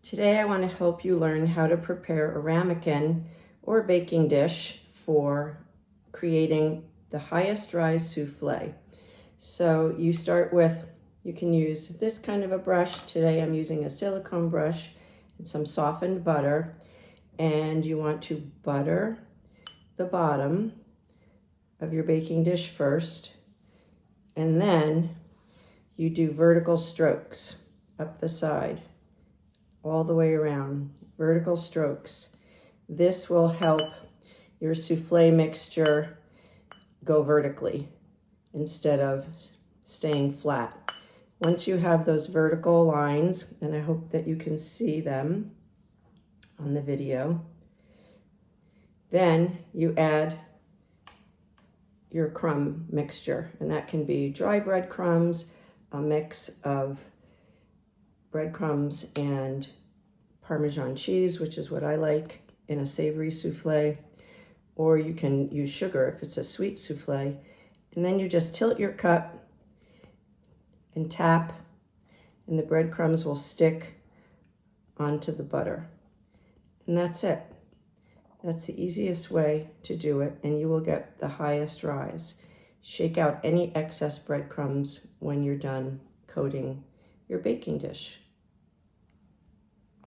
Today I want to help you learn how to prepare a ramekin or baking dish for creating the highest rise souffle. So you start with, you can use this kind of a brush. Today I'm using a silicone brush and some softened butter. And you want to butter the bottom of your baking dish first. And then you do vertical strokes up the side, all the way around, vertical strokes. This will help your souffle mixture go vertically instead of staying flat. Once you have those vertical lines, and I hope that you can see them on the video, then you add your crumb mixture, and that can be dry breadcrumbs, a mix of breadcrumbs and Parmesan cheese, which is what I like in a savory souffle, or you can use sugar if it's a sweet souffle. And then you just tilt your cup and tap, and the breadcrumbs will stick onto the butter. And that's it. That's the easiest way to do it, and you will get the highest rise. Shake out any excess breadcrumbs when you're done coating your baking dish.